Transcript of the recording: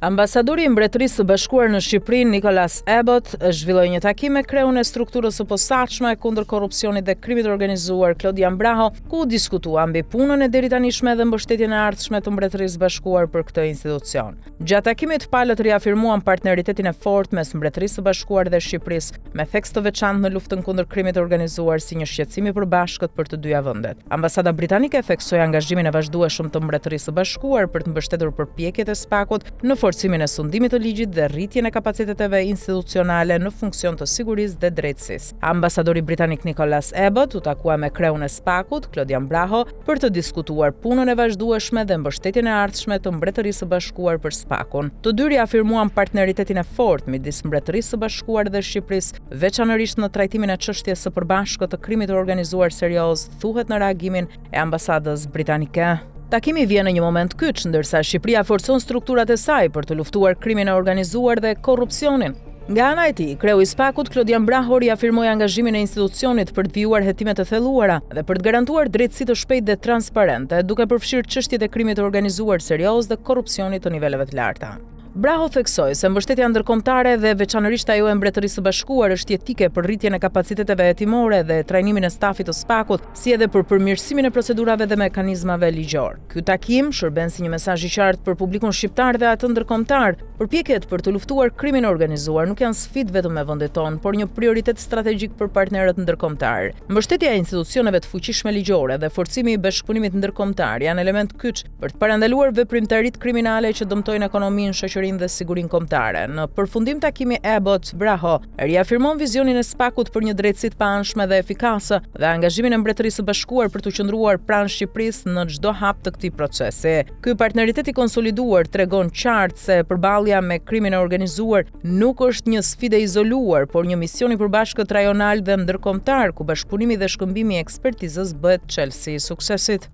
Ambasadori i Mbretërisë së Bashkuar në Shqipëri, Nicholas Abbott, zhvilloi një takim me kreun e strukturës së posaçme kundër korrupsionit dhe krimit të organizuar, Klodian Braho, ku diskutua mbi punën e deritanishme dhe mbështetjen e ardhshme të Mbretërisë së Bashkuar për këtë institucion. Gjatë takimit, palët riafirmuan partneritetin e fortë mes Mbretërisë së Bashkuar dhe Shqipërisë, me theks të veçantë në luftën kundër krimit të organizuar si një shqetësim i përbashkët për të dyja vendet. Ambasada britanike theksoi angazhimin e vazhdueshëm të Mbretërisë së Bashkuar për të mbështetur përpjekjet e SPAK-ut në forcimin e sundimit të ligjit dhe rritjen e kapaciteteve institucionale në funksion të sigurisë dhe drejtësisë. Ambasadori britanik Nicholas Abbott u takua me kreun e SPAK-ut, Klodian Braho, për të diskutuar punën e vazhdueshme dhe mbështetjen e ardhshme të Mbretërisë së Bashkuar për SPAK-un. Të dy afirmuan partneritetin e fortë midis Mbretërisë së Bashkuar dhe Shqipërisë, veçanërisht në trajtimin e çështjes së përbashkët të krimit të organizuar serioz, thuhet në reagimin e ambasadës britanike. Takimi vjen në një moment kyç, ndërsa Shqipëria forcon strukturat e saj për të luftuar krimin e organizuar dhe korrupsionin. Nga ana e tij, kreu i SPAK-ut, Klodian Braho, riafirmoi angazhimin e institucionit për të vijuar hetime të thelluara dhe për të garantuar drejtësi të shpejtë dhe transparente, duke përfshirë çështjet e krimit të organizuar serioz dhe korrupsionit të niveleve të larta. Braho theksoi se mbështetja ndërkombëtare dhe veçanërisht ajo e Mbretërisë së Bashkuar është jetike për rritjen e kapaciteteve hetimore dhe trajnimin e stafit të SPAK-ut, si edhe për përmirësimin e procedurave dhe mekanizmave ligjor. Ky takim shërben si një mesazh i qartë për publikun shqiptar dhe atë ndërkombëtar. Përpjekjet për të luftuar krimin e organizuar nuk janë sfidë vetëm me vendin tonë, por një prioritet strategjik për partnerët ndërkombëtar. Mbështetja e institucioneve të fuqishme ligjore dhe forcimi i bashkëpunimit ndërkombëtar janë element kyç për të parandaluar veprimtaritë kriminale që dëmtojnë ekonominë, shoqërinë dhe sigurinë kombëtare. Në përfundim, takimi Abbott Braho riafirmon vizionin e SPAK-ut për një drejtësi të paanshme dhe efikase dhe angazhimin e Mbretërisë së Bashkuar për të qëndruar pranë Shqipërisë në çdo hap të këtij procesi. Ky partneritet i konsoliduar tregon qartë se përballja me krimin e organizuar nuk është një sfidë izoluar, por një mision i përbashkët rajonal dhe ndërkombëtar, ku bashkëpunimi dhe shkëmbimi i ekspertizës bëhet çelësi i suksesit.